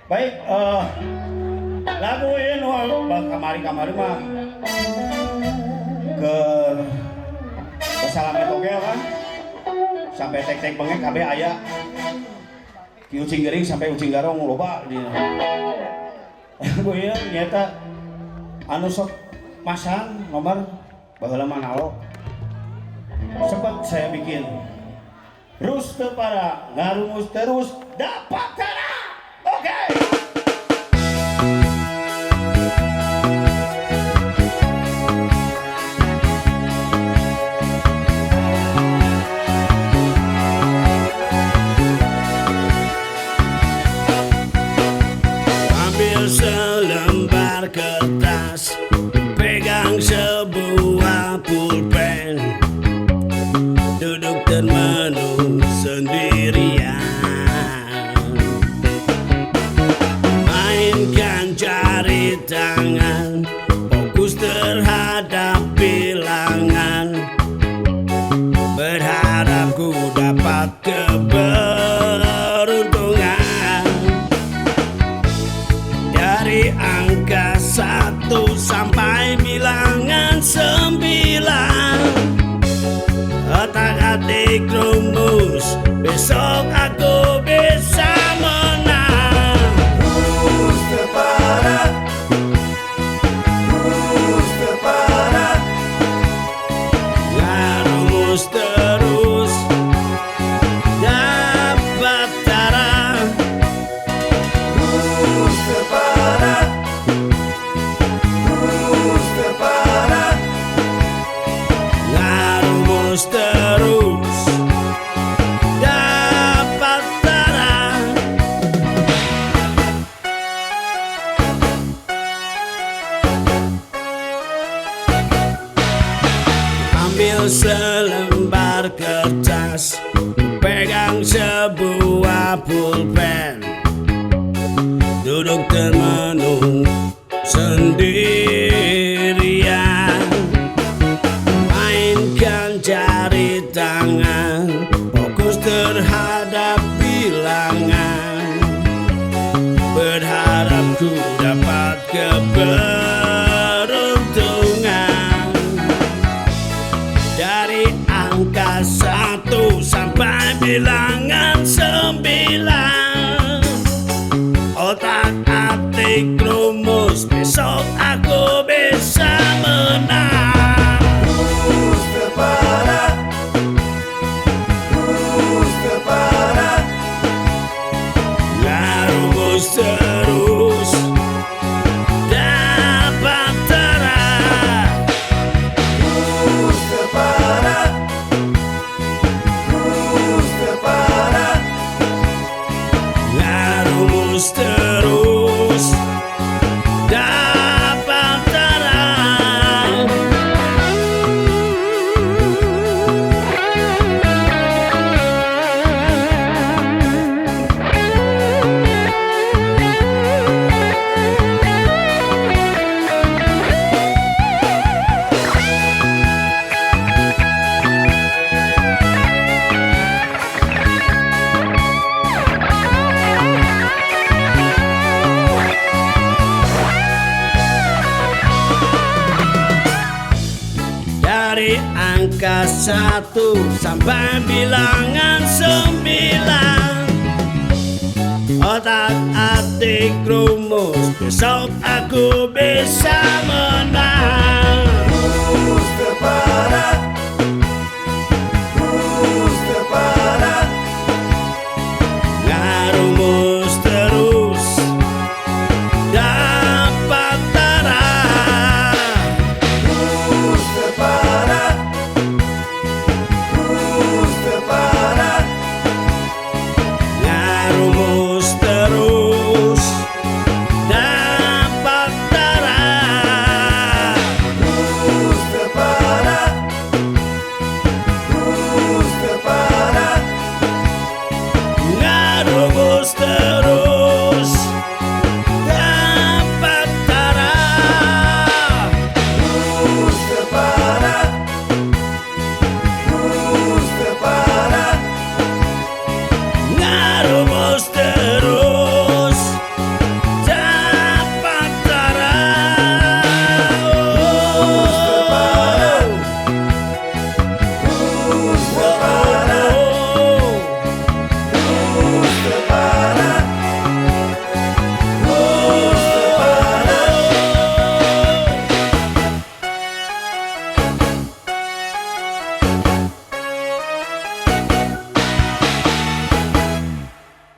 Baik, lagu ini kamari-kamari mah ke Salamet oke kan? Sampai tek-tek bengek KB aya di ucing gering sampai ucing garong loba di gue ya nyata anu sok masang nomor baheula manalo sempat saya bikin terus para ngarumus terus dapat cara oke. Selembar kertas, pegang sebuah pulpen, duduk termenung sendirian, mainkan jari tangan, fokus terhadap bilangan, berharap ku dapat keberuntungan. Dari angka 1 sampai bilangan 9, otak-atik rumus, besok aku bisa menang. Rumus terparah, rumus terparah, Ya rumus terus dapat darah. rumus terparah, rumus terparah, Rumus terus dapat darah. Ambil selembar kertas, pegang sebuah pulpen, duduk termenung sendirian, mainkan jari tangan, fokus terhadap bilangan, berharap ku dapat keberuntungan. Dari angka 1 sampai bilangan 9, otak-atik rumus, besok aku bisa menang. rumus terparah, rumus terparah, Rumus terus dapat darah. rumus terparah, rumus terparah, Rumus terus dapat darah. Dari angka 1 sampai bilangan 9, otak-atik rumus, besok aku bisa menang. rumus terparah.